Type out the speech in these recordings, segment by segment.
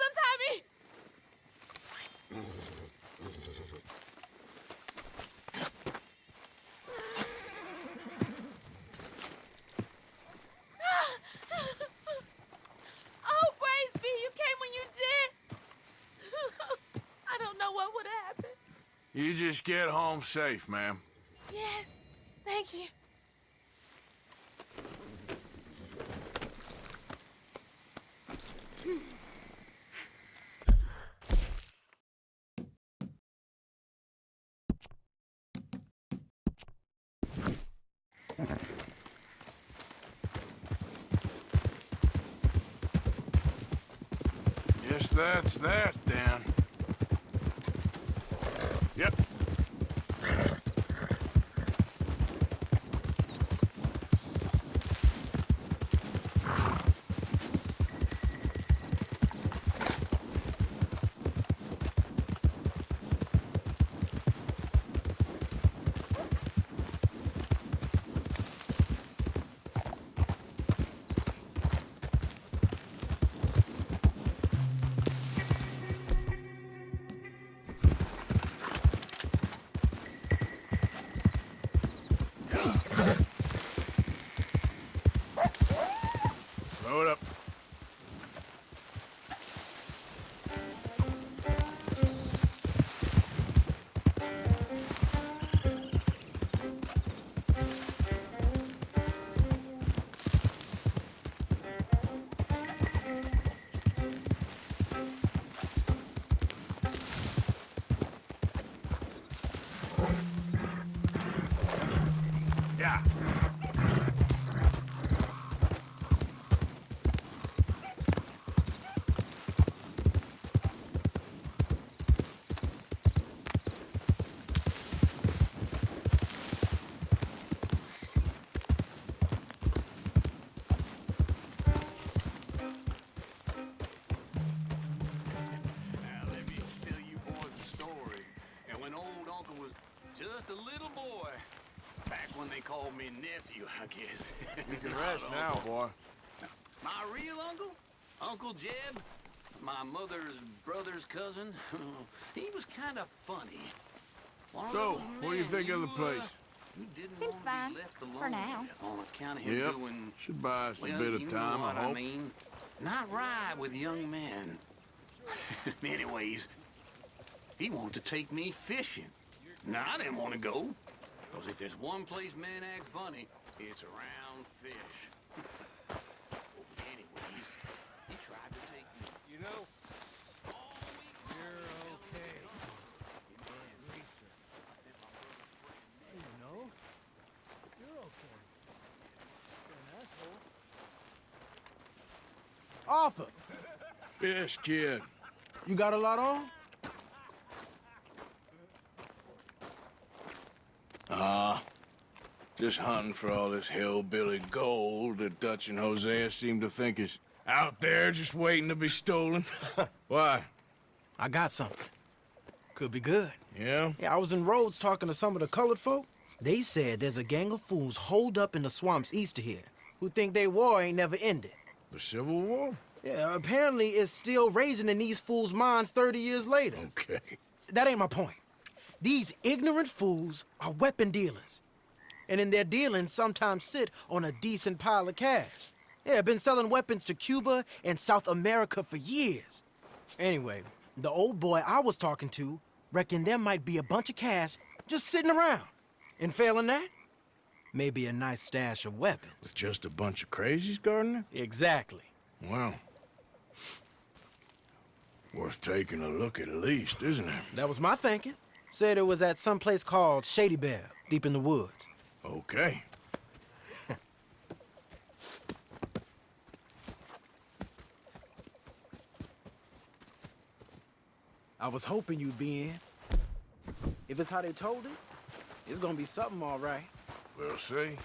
untie me! Oh, Braithwaite, you came when you did. I don't know what would happen. You just get home safe, ma'am. Yes, thank you. Guess that's that, then. Yep. Throw it up. Yeah. Now, let me tell you boys a story. And when old Uncle was just a little boy, back when they called me nephew, I guess. You can rest now, boy. My real uncle, Uncle Jeb, my mother's brother's cousin, he was kind of funny. One of So, those what do you men think of the place? who didn't Seems want fine, to be left alone for now. with on account of him Yep. doing, Should buy us a well, bit you of know time, what I hope. mean. Not right with young men. Anyways, he wanted to take me fishing. Now, I didn't want to go. Because if there's one place men act funny, it's around fish. Anyways, he tried to take me. You know, All week long, you're he was okay. telling me Lisa. You know, you're okay. You're an asshole. Arthur, Yes, kid. you got a lot on? Just hunting for all this hillbilly gold that Dutch and Hosea seem to think is out there just waiting to be stolen. Why? I got something. Could be good. Yeah? Yeah, I was in Rhodes talking to some of the colored folk. They said there's a gang of fools holed up in the swamps east of here who think their war ain't never ended. The Civil War? Yeah, apparently it's still raging in these fools' minds 30 years later. Okay. That ain't my point. These ignorant fools are weapon dealers. And in their dealings sometimes sit on a decent pile of cash. Yeah, been selling weapons to Cuba and South America for years. Anyway, the old boy I was talking to reckoned there might be a bunch of cash just sitting around. And failing that, maybe a nice stash of weapons. With just a bunch of crazies guarding it? Exactly. Well, worth taking a look at least, isn't it? That was my thinking. Said it was at some place called Shady Belle, deep in the woods. Okay. I was hoping you'd be in. If it's how they told it, it's gonna be something all right. We'll see.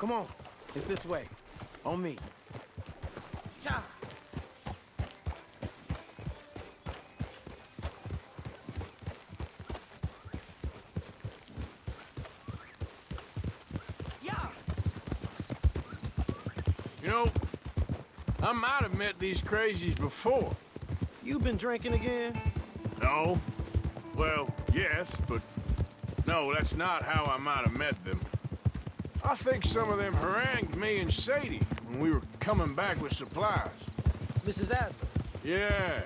Come on. It's this way. On me. Cha! Yeah! You know, I might have met these crazies before. You been drinking again? No. Well, yes, but no, that's not how I might have met them. I think some of them harangued me and Shady when we were coming back with supplies. Mrs. Adler. Yeah.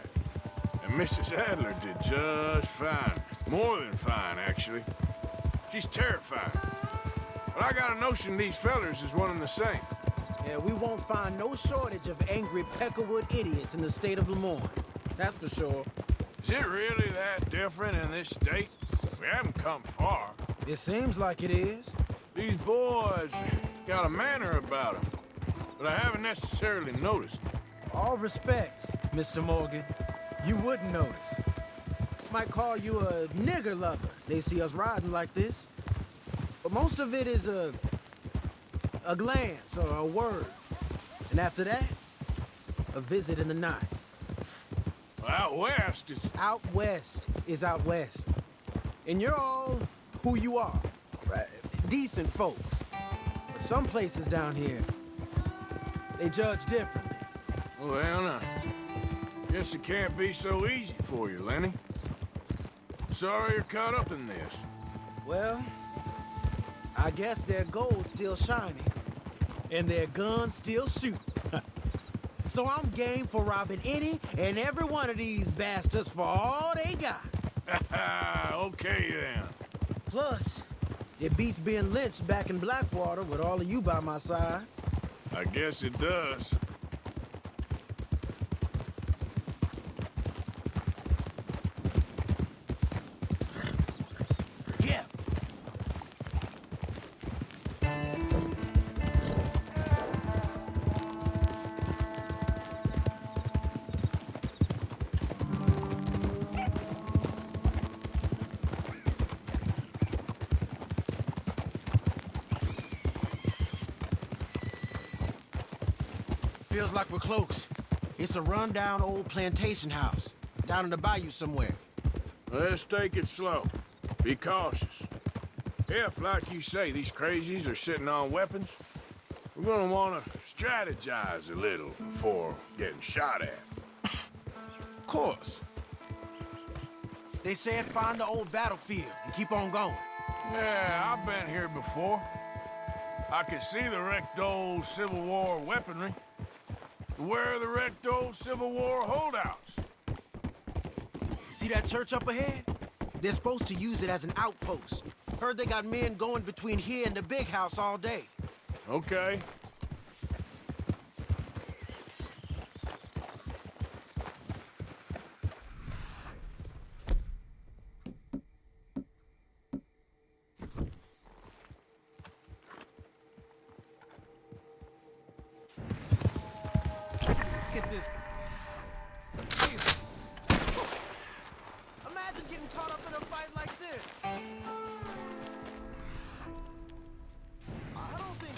And Mrs. Adler did just fine. More than fine, actually. She's terrifying. But I got a notion these fellers is one and the same. Yeah, we won't find no shortage of angry Peckerwood idiots in the state of Lemoyne. That's for sure. Is it really that different in this state? We haven't come far. It seems like it is. These boys got a manner about them, but I haven't necessarily noticed. All respect, Mr. Morgan. You wouldn't notice. Might call you a nigger lover. They see us riding like this. But most of it is a glance or a word. And after that, a visit in the night. Well, out west, it's... Out west is out west. And you're all who you are. Right? Decent folks. But some places down here, they judge differently. Well, now, guess it can't be so easy for you, Lenny. Sorry you're caught up in this. Well, I guess their gold's still shining, and their guns still shoot. So I'm game for robbing any and every one of these bastards for all they got. Okay, then. Plus, it beats being lynched back in Blackwater with all of you by my side. I guess it does. Yeah. Feels like we're close. It's a rundown old plantation house, down in the bayou somewhere. Let's take it slow. Be cautious. If, like you say, these crazies are sitting on weapons, we're gonna want to strategize a little before getting shot at. Of course. They said find the old battlefield and keep on going. Yeah, I've been here before. I can see the wrecked old Civil War weaponry. Where are the wrecked old Civil War holdouts? See that church up ahead? They're supposed to use it as an outpost. Heard they got men going between here and the big house all day. Okay. Get this. Imagine getting caught up in a fight like this. I don't think...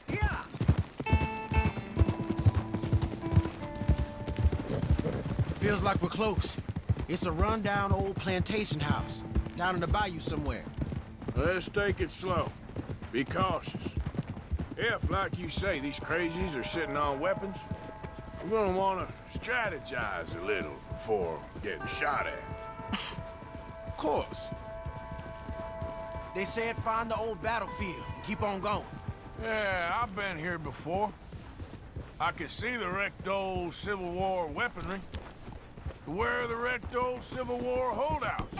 Yeah! Feels like we're close. It's a rundown old plantation house, down in the bayou somewhere. Let's take it slow. Be cautious. If, like you say, these crazies are sitting on weapons, we're gonna want to strategize a little before getting shot at. Of course. They said find the old battlefield and keep on going. Yeah, I've been here before. I can see the wrecked old Civil War weaponry. Where are the wrecked old Civil War holdouts?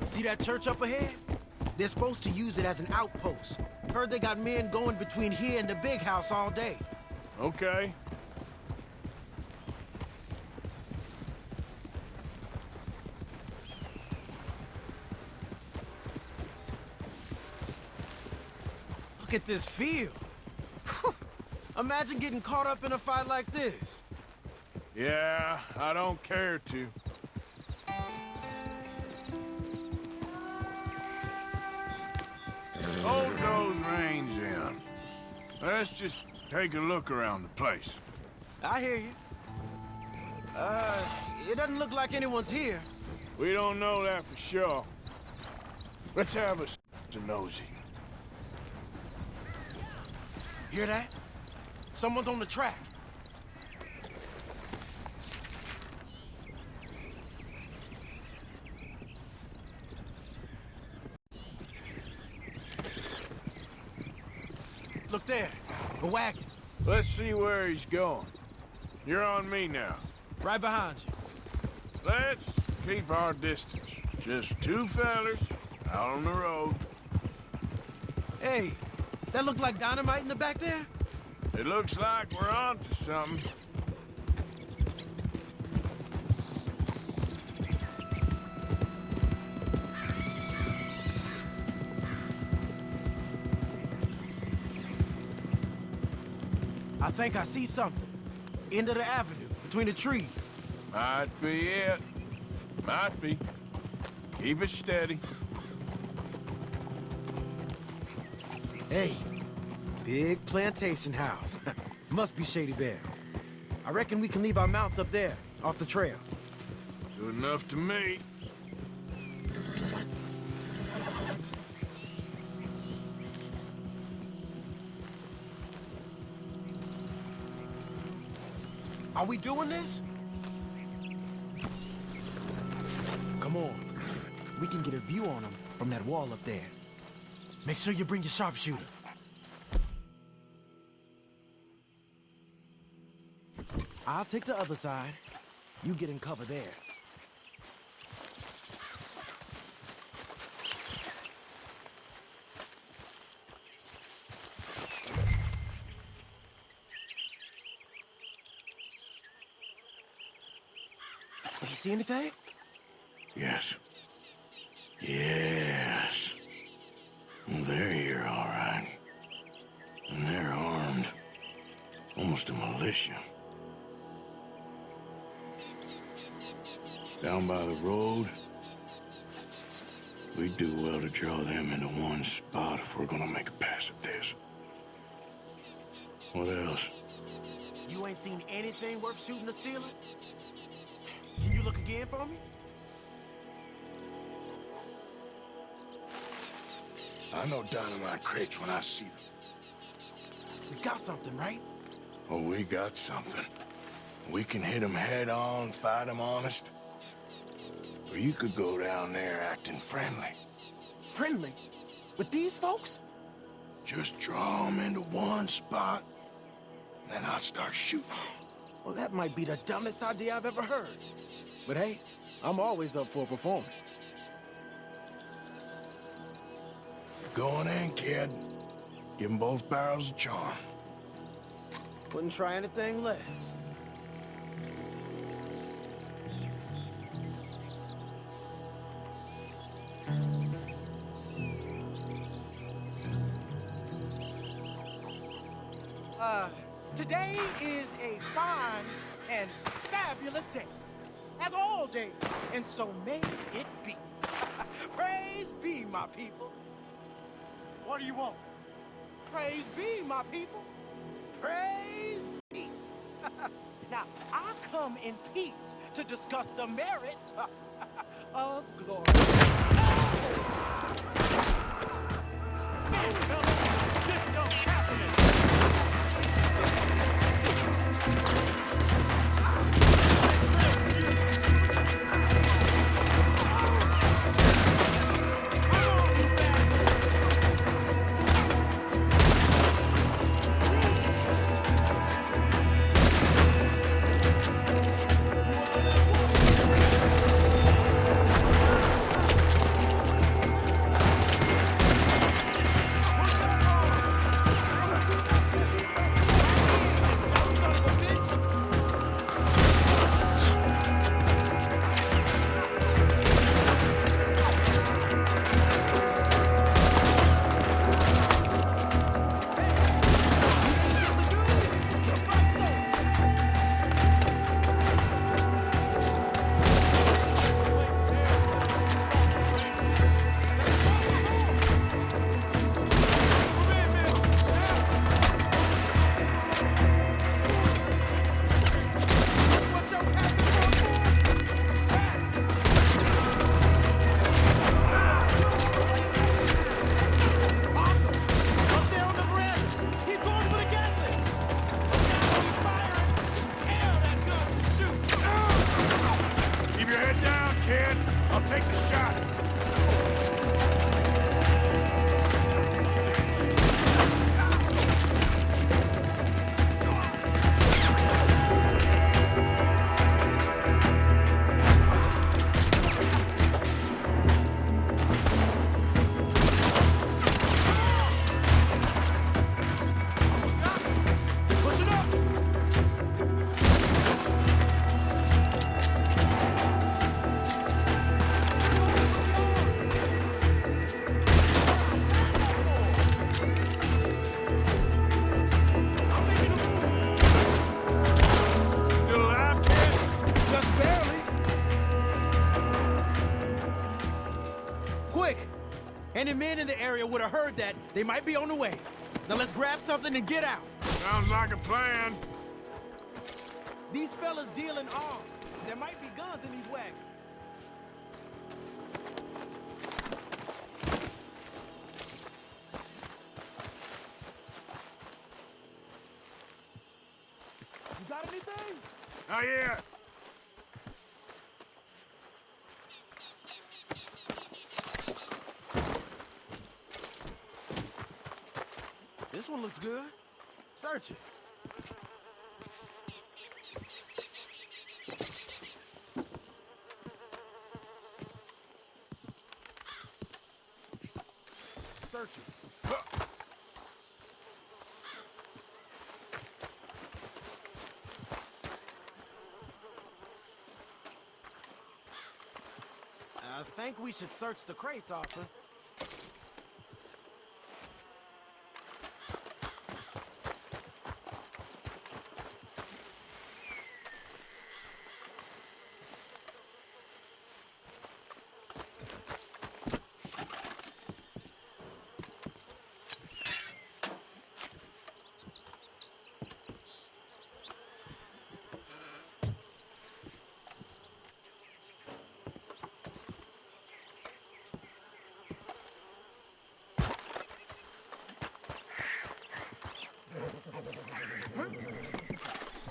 See that church up ahead? They're supposed to use it as an outpost. Heard they got men going between here and the big house all day. Okay. Look at this field. Imagine getting caught up in a fight like this. Yeah, I don't care to. Hold those reins in. Let's just take a look around the place. I hear you. It doesn't look like anyone's here. We don't know that for sure. Let's have a nosy. Hear that? Someone's on the track. Look there, a wagon. Let's see where he's going. You're on me now. Right behind you. Let's keep our distance. Just two fellers out on the road. Hey, that look like dynamite in the back there? It looks like we're on to something. I think I see something. End of the avenue, between the trees. Might be it. Might be. Keep it steady. Hey, big plantation house. Must be Shady Belle. I reckon we can leave our mounts up there, off the trail. Good enough to me. Are we doing this? Come on. We can get a view on them from that wall up there. Make sure you bring your sharpshooter. I'll take the other side. You get in cover there. You see anything? Yes. Yes. They're here, all right. And they're armed. Almost a militia. Down by the road. We'd do well to draw them into one spot if we're gonna make a pass at this. What else? You ain't seen anything worth shooting or stealing? Can you look again for me? I know dynamite crates when I see them. We got something, right? Oh, we got something. We can hit them head on, fight them honest. Or you could go down there acting friendly. Friendly? With these folks? Just draw them into one spot, then I'll start shooting. Well, that might be the dumbest idea I've ever heard. But hey, I'm always up for a performance. Going in, kid. Give them both barrels a charm. Wouldn't try anything less. Today is a fine and fabulous day, as all days, and so may it be. Praise be, my people. What do you want? Praise be, my people. Praise be. Now, I come in peace to discuss the merit of glory. Man, fellas, this don't happen. I'll take the shot. Any men in the area would have heard that. They might be on the way. Now let's grab something and get out. Sounds like a plan. These fellas deal in arms. There might be guns in these wagons. You got anything? Oh, yeah. This one looks good. Search it. Search it. I think we should search the crates, Arthur.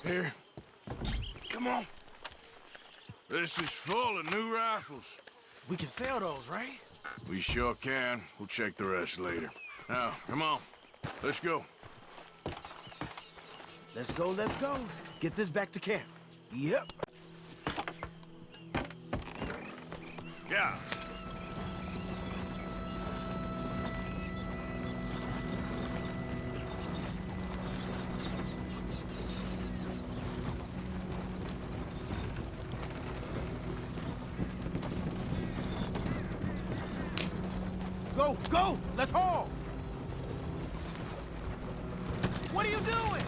Here. Come on. This is full of new rifles. We can sell those, right? We sure can. We'll check the rest later. Now, come on. Let's go. Let's go, let's go. Get this back to camp. Yep. Yeah. Go, go! Let's haul! What are you doing?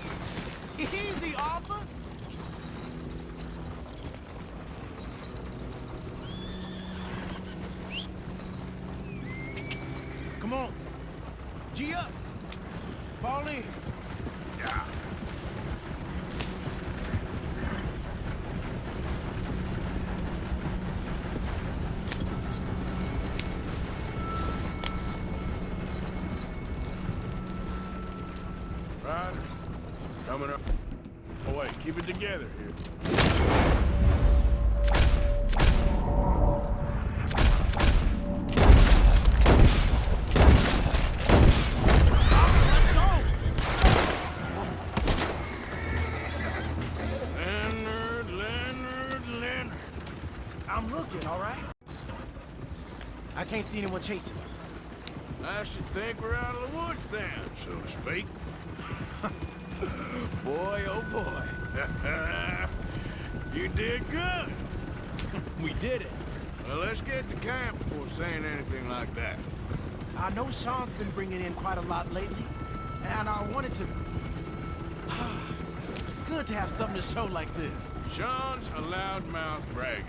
Easy, Arthur! Come on. G up. Fall in. Yeah. Riders, coming up. Oh, wait, keep it together here. Let's go! Leonard. I'm looking, all right? I can't see anyone chasing us. I should think we're out of the woods then, so to speak. Boy, oh boy. You did good. We did it. Well, let's get to camp before saying anything like that. I know Sean's been bringing in quite a lot lately, and I wanted to... It's good to have something to show like this. Sean's a loudmouth bragger.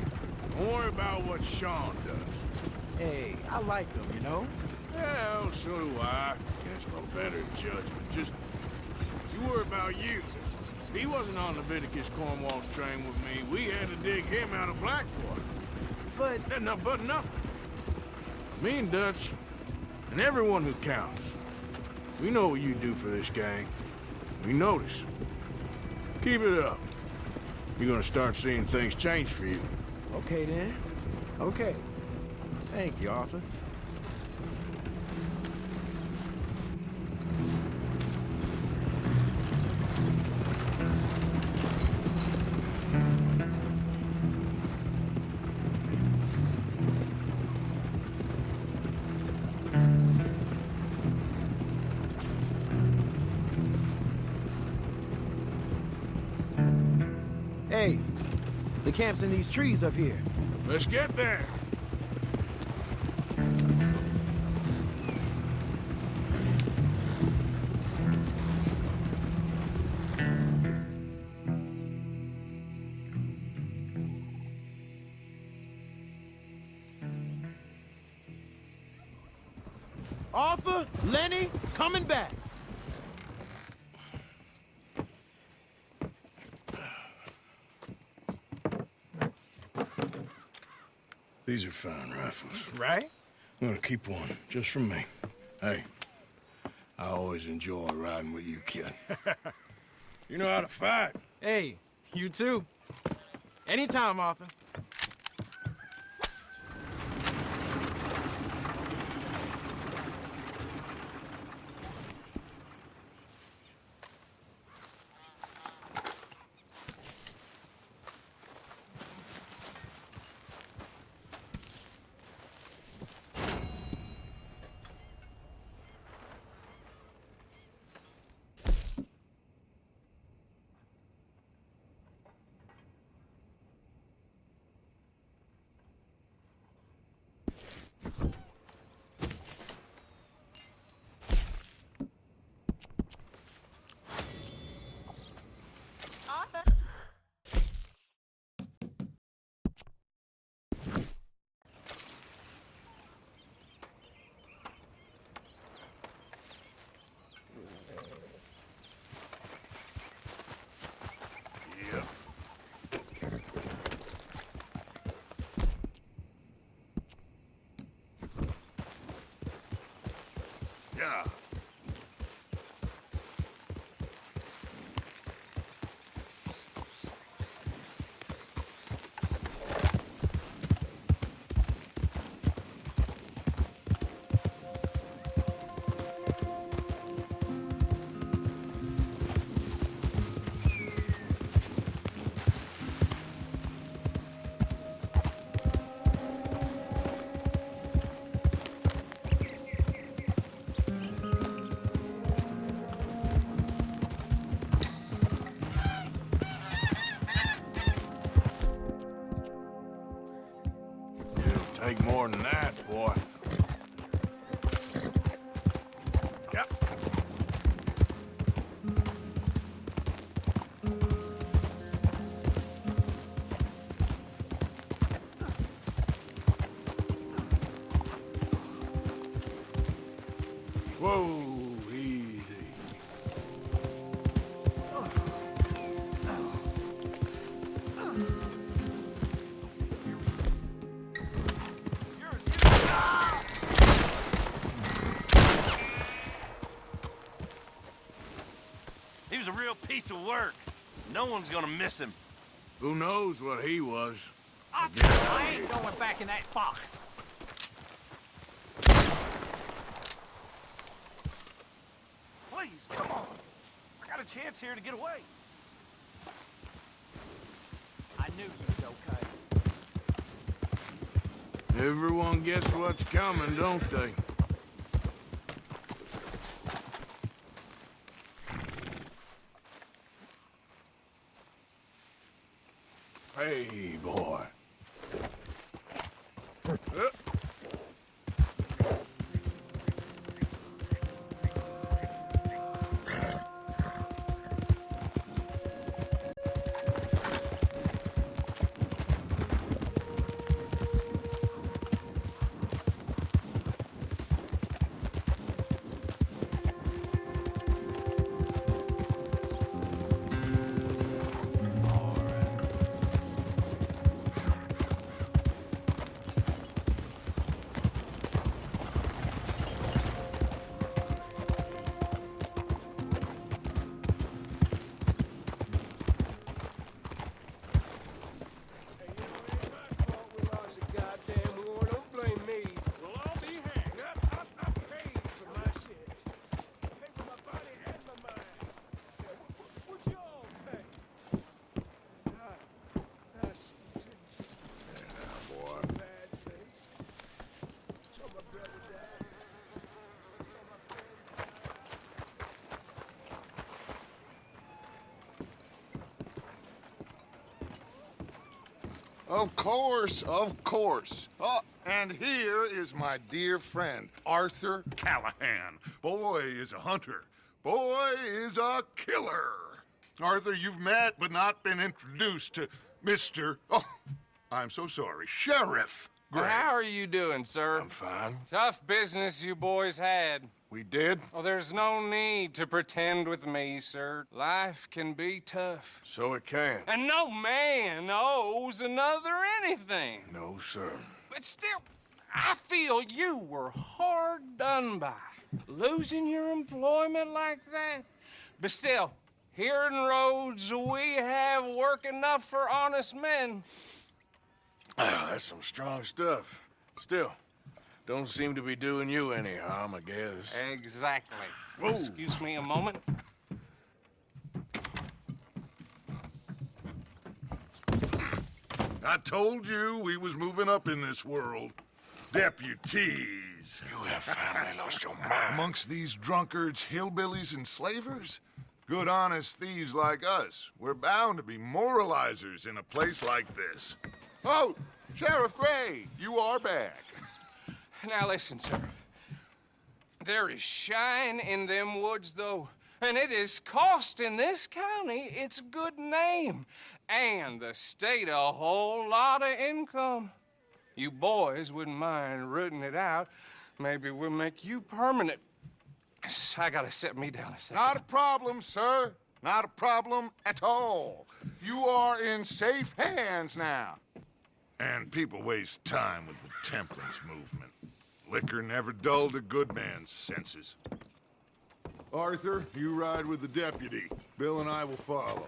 Don't worry about what Sean does. Hey, I like him, you know? Well, so do I. Guess I'm better at judgment. Just, you worry about you. He wasn't on Leviticus Cornwall's train with me. We had to dig him out of Blackwater. But... But nothing. Me and Dutch, and everyone who counts, we know what you do for this gang. We notice. Keep it up. You're gonna start seeing things change for you. Okay, then. Okay. Thank you, Arthur. Hey, the camp's in these trees up here. Let's get there. Arthur, Lenny, coming back. These are fine rifles. Right? I'm gonna keep one, just for me. Hey, I always enjoy riding with you, kid. You know how to fight. Hey, you too. Anytime, Arthur. Arthur. Yeah. Yeah. It'll take more than that, boy. Yep. Whoa, easy. He was a real piece of work. No one's gonna miss him. Who knows what he was? I ain't going back in that box. Please, come on. I got a chance here to get away. I knew you was okay. Everyone gets what's coming, don't they? Hey, boy. Of course, of course. Oh, and here is my dear friend, Arthur Callahan. Boy is a hunter. Boy is a killer. Arthur, you've met but not been introduced to Mr. Oh, I'm so sorry, Sheriff Gray. How are you doing, sir? I'm fine. Tough business you boys had. We did? Oh, there's no need to pretend with me, sir. Life can be tough. So it can. And no man owes another anything. No, sir. But still, I feel you were hard done by. Losing your employment like that. But still, here in Rhodes, we have work enough for honest men. Ah, that's some strong stuff. Still, don't seem to be doing you any harm, I guess. Exactly. Whoa. Excuse me a moment. I told you we was moving up in this world. Deputies. You have finally lost your mind. Amongst these drunkards, hillbillies, and slavers? Good, honest thieves like us. We're bound to be moralizers in a place like this. Oh, Sheriff Gray, you are back. Now listen, sir. There is shine in them woods, though, and it is costing this county its good name and the state a whole lot of income. You boys wouldn't mind rooting it out. Maybe we'll make you permanent. I gotta sit me down a second. Not a problem, sir. Not a problem at all. You are in safe hands now. And people waste time with the temperance movement. Liquor never dulled a good man's senses. Arthur, you ride with the deputy. Bill and I will follow.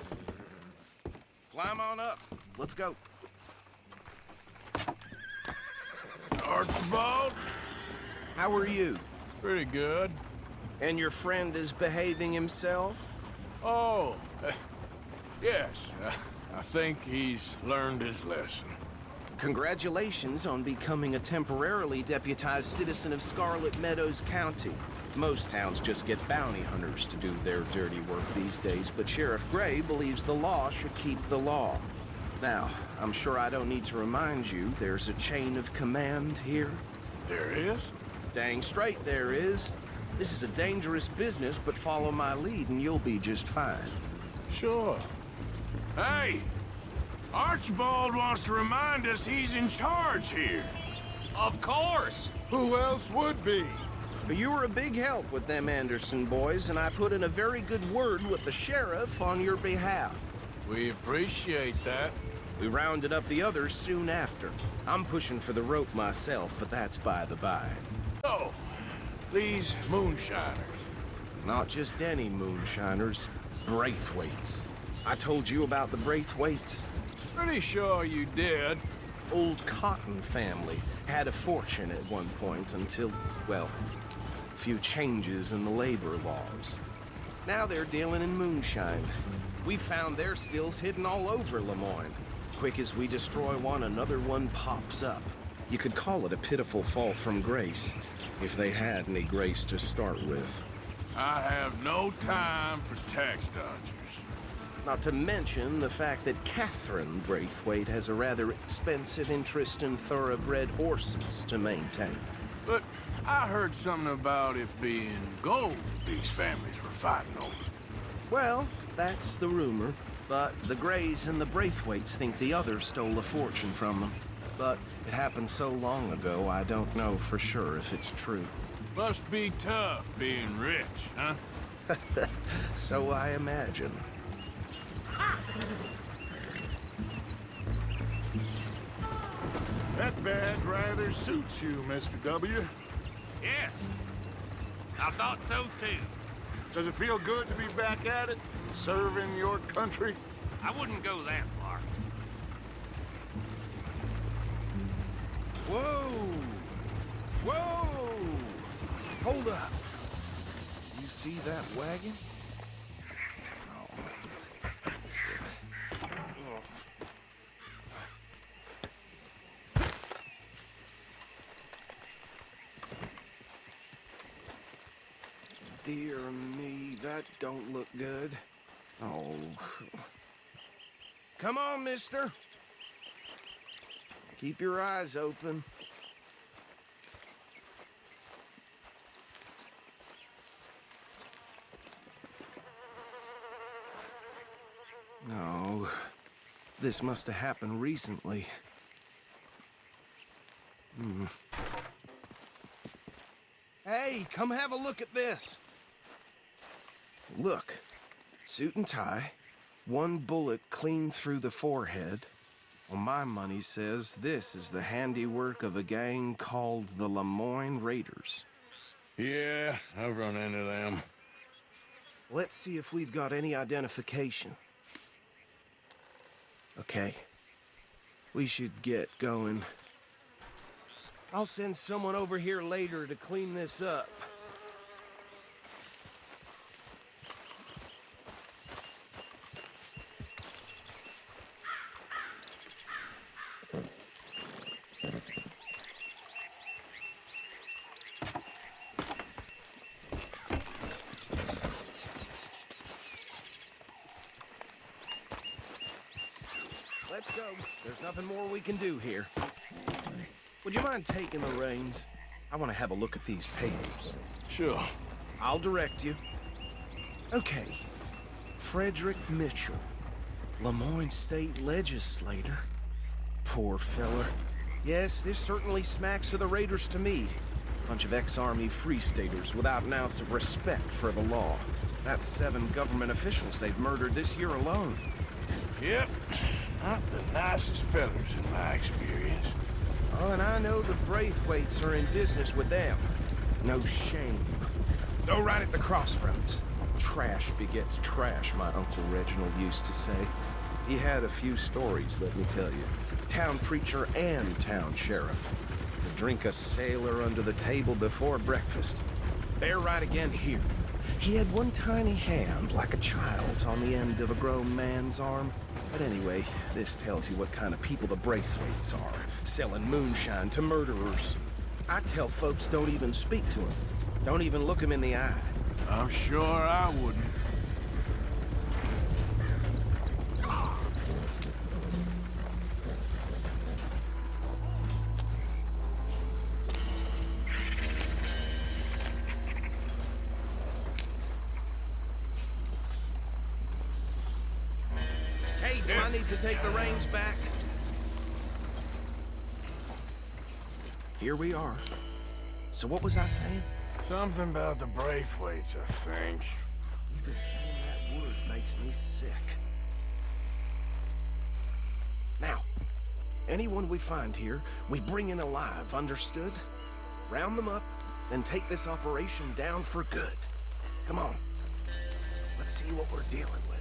Climb on up. Let's go. Archibald? How are you? Pretty good. And your friend is behaving himself? Oh, yes. I think he's learned his lesson. Congratulations on becoming a temporarily deputized citizen of Scarlett Meadows County. Most towns just get bounty hunters to do their dirty work these days, but Sheriff Gray believes the law should keep the law. Now, I'm sure I don't need to remind you there's a chain of command here. There is? Dang straight there is. This is a dangerous business, but follow my lead and you'll be just fine. Sure. Hey! Archibald wants to remind us he's in charge here. Of course! Who else would be? You were a big help with them Anderson boys, and I put in a very good word with the sheriff on your behalf. We appreciate that. We rounded up the others soon after. I'm pushing for the rope myself, but that's by the by. Oh, these moonshiners. Not just any moonshiners, Braithwaites. I told you about the Braithwaites. Pretty sure you did. Old Cotton family had a fortune at one point until, well, a few changes in the labor laws. Now they're dealing in moonshine. We found their stills hidden all over Lemoyne. Quick as we destroy one, another one pops up. You could call it a pitiful fall from grace, if they had any grace to start with. I have no time for tax dodgers. Not to mention the fact that Catherine Braithwaite has a rather expensive interest in thoroughbred horses to maintain. But I heard something about it being gold these families were fighting over. Well, that's the rumor. But the Grays and the Braithwaites think the others stole a fortune from them. But it happened so long ago, I don't know for sure if it's true. Must be tough being rich, huh? So I imagine. That badge rather suits you, Mr. W. Yes. I thought so, too. Does it feel good to be back at it, serving your country? I wouldn't go that far. Whoa! Whoa! Hold up. You see that wagon? Dear me, that don't look good. Oh. Come on, mister. Keep your eyes open. No, this must have happened recently. Hey, come have a look at this. Look, suit and tie, one bullet clean through the forehead. Well, my money says this is the handiwork of a gang called the Lemoyne Raiders. Yeah, I've run into them. Let's see if we've got any identification. Okay. We should get going. I'll send someone over here later to clean this up. Let's go. There's nothing more we can do here. Would you mind taking the reins? I want to have a look at these papers. Sure. I'll direct you. Okay. Frederick Mitchell, Lemoyne State Legislator. Poor fella. Yes, this certainly smacks of the Raiders to me. Bunch of ex-Army Free Staters without an ounce of respect for the law. That's 7 government officials they've murdered this year alone. Yep. Not the nicest fellas in my experience. Oh, and I know the Braithwaites are in business with them. No shame. Though right at the crossroads. Trash begets trash, my Uncle Reginald used to say. He had a few stories, let me tell you. Town preacher and town sheriff. To drink a sailor under the table before breakfast. They're right again here. He had one tiny hand, like a child's, on the end of a grown man's arm. But anyway, this tells you what kind of people the Braithwaites are. Selling moonshine to murderers. I tell folks don't even speak to them. Don't even look them in the eye. I'm sure I wouldn't. Hey, do I need to take the reins back? Here we are. So what was I saying? Something about the Braithwaites, I think. Even saying that word makes me sick. Now, anyone we find here, we bring in alive, understood? Round them up, then take this operation down for good. Come on. Let's see what we're dealing with.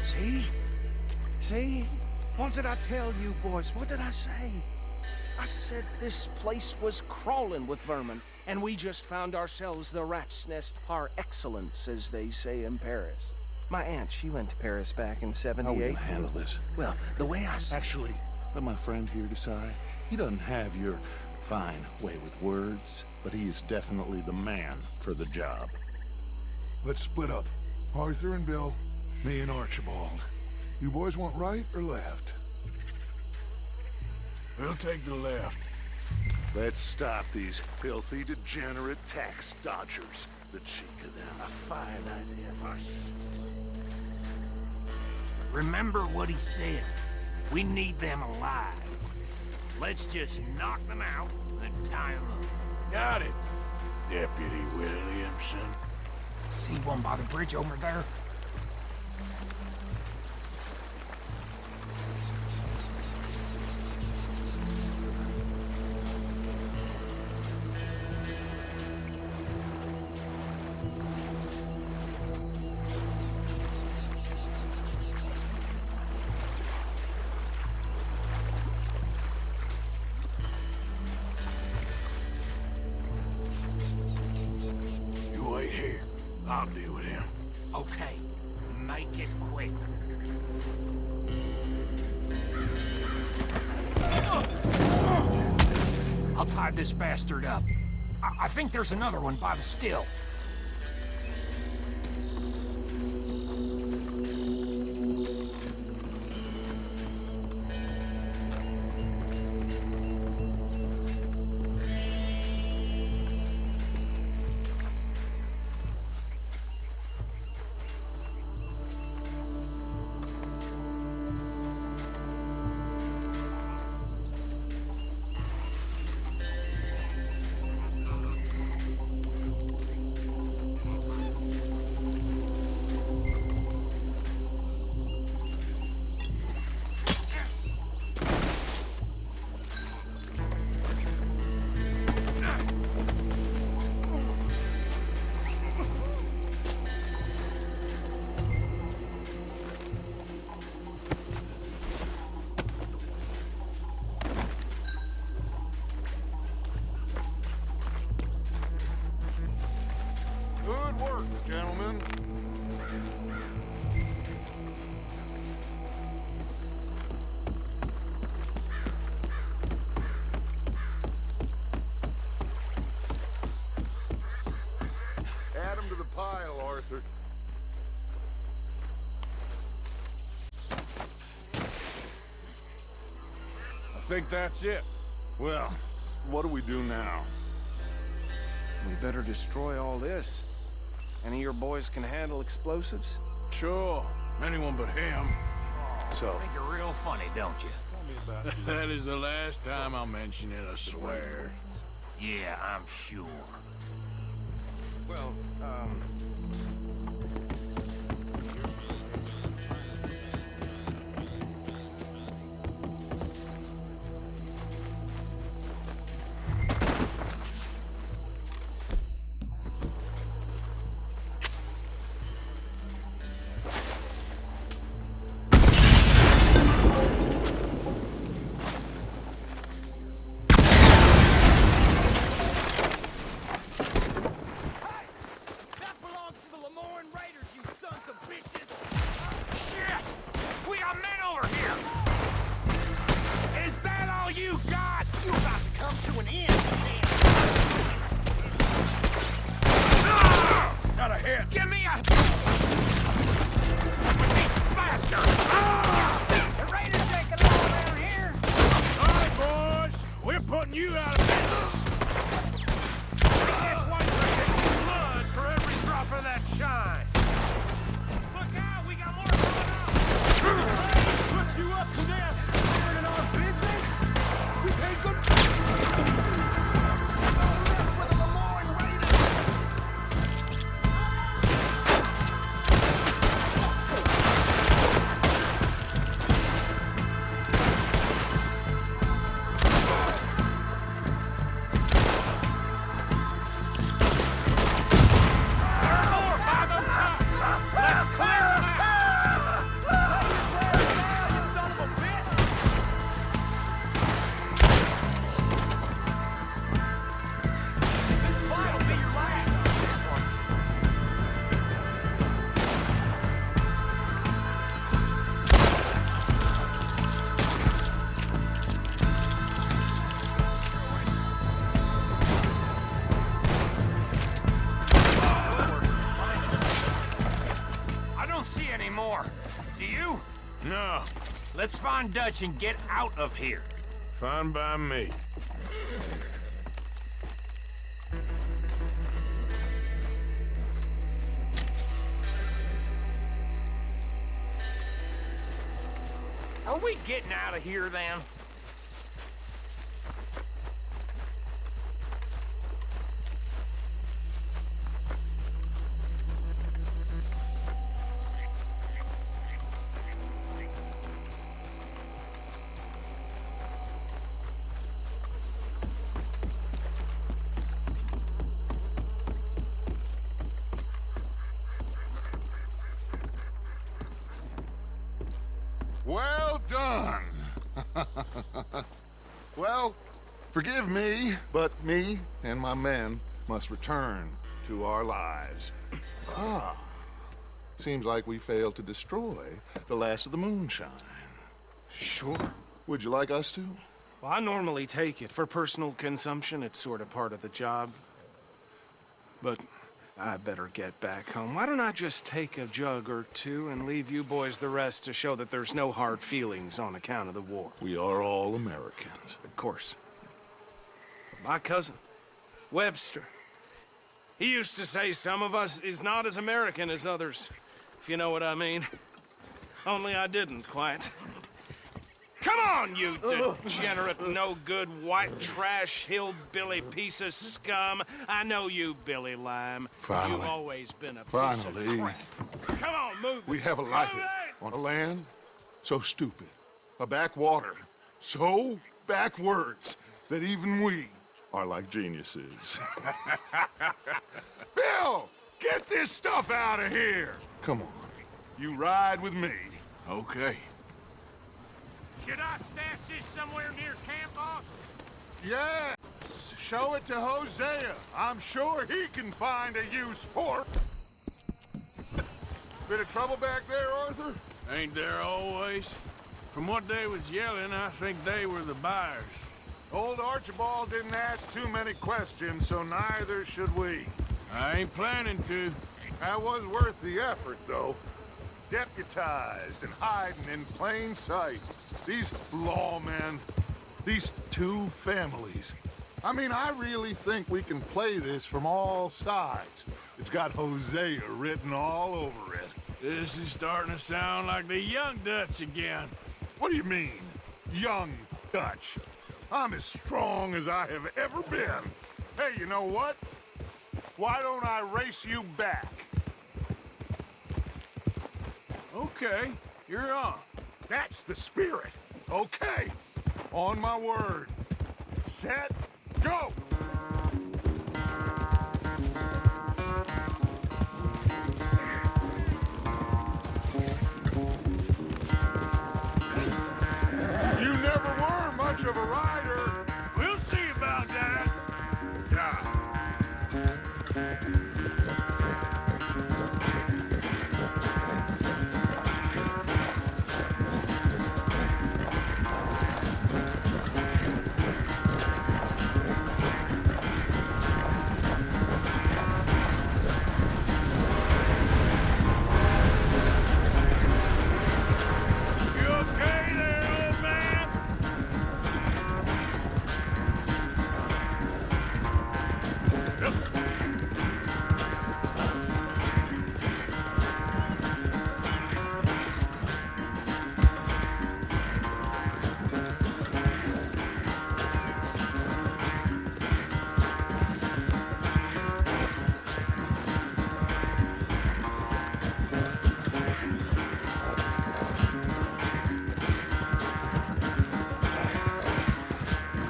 See? See? What did I tell you, boys? What did I say? I said this place was crawling with vermin, and we just found ourselves the rat's nest par excellence, as they say in Paris. My aunt, she went to Paris back in '78. How will you handle this? Well, the way I... Actually, let my friend here decide. He doesn't have your fine way with words, but he is definitely the man for the job. Let's split up. Arthur and Bill, me and Archibald. You boys want right or left? We'll take the left. Let's stop these filthy, degenerate tax dodgers. The cheek of them. A fine idea, Marcy. Remember what he said. We need them alive. Let's just knock them out and tie them up. Got it, Deputy Williamson. See one by the bridge over there? Wait here. I'll deal with him. Okay, make it quick. I'll tie this bastard up. I think there's another one by the still. Good work, gentlemen. Add 'em to the pile, Arthur. I think that's it. Well, what do we do now? We better destroy all this. Any of your boys can handle explosives? Sure. Anyone but him. So, Think you're real funny, don't you? That is the last time I'll mention it, I swear. Yeah, I'm sure. well, That belongs to the Lemoyne Raiders, you sons of bitches! Shit! We got men over here! Is that all you got? You about to come to an end, man! Not a hit. Give me a... With these bastards! The Raiders ain't gonna go around here! All right, boys. We're putting you out of business. This one's drinking blood for every drop of that shine! Look out! We got more coming up! Put you up to this! In our business? We pay good... This with the Lemoyne Raiders! I don't see any more. Do you? No. Let's find Dutch and get out of here. Fine by me. Are we getting out of here then? Well done. Well, forgive me, but me and my men must return to our lives. Seems like we failed to destroy the last of the moonshine. sure. Would you like us to? Well, I normally take it. For personal consumption, it's sort of part of the job. But I better get back home. Why don't I just take a jug or two and leave you boys the rest to show that there's no hard feelings on account of the war? We are all Americans. Of course. My cousin, Webster, he used to say some of us is not as American as others, if you know what I mean. Only I didn't quite. Come on, you degenerate, no-good, white trash, hillbilly piece of scum. I know you, Billy Lime. Finally. You've always been a piece of crap. Come on, move it. We have a life Move it! on a land so stupid, a backwater so backwards that even we are like geniuses. Bill, get this stuff out of here! Come on. You ride with me. Okay. Should I stash this somewhere near camp, boss? Yeah. Show it to Hosea. I'm sure he can find a use for it. Bit of trouble back there, Arthur? Ain't there always? From what they was yelling, I think they were the buyers. Old Archibald didn't ask too many questions, so neither should we. I ain't planning to. That was worth the effort, though. Deputized and hiding in plain sight. These lawmen, these two families. I mean, I really think we can play this from all sides. It's got Hosea written all over it. This is starting to sound like the Young Dutch again. What do you mean, young Dutch? I'm as strong as I have ever been. Hey, you know what? Why don't I race you back? Okay, you're on. That's the spirit. Okay. On my word. Set, go! You never were much of a rider. We'll see about that. Yeah. You okay there, old man?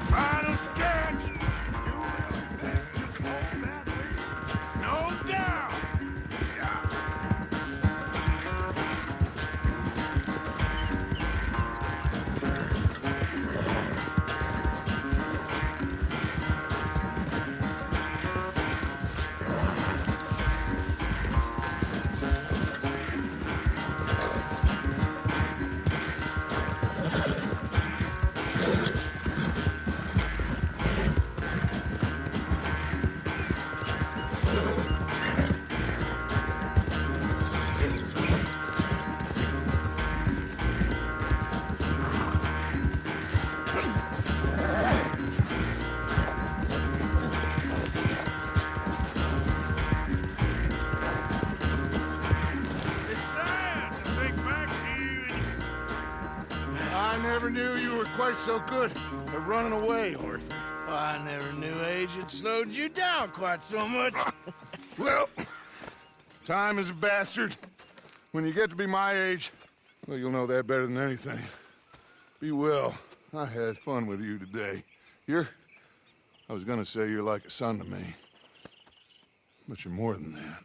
Final stretch. No doubt. It's sad to think back to you and I never knew you were quite so good at running away, Arthur. Well, I never knew age had slowed you down quite so much. Well, time is a bastard. When you get to be my age, well, you'll know that better than anything. Be well. I had fun with you today. I was gonna say you're like a son to me. But you're more than that.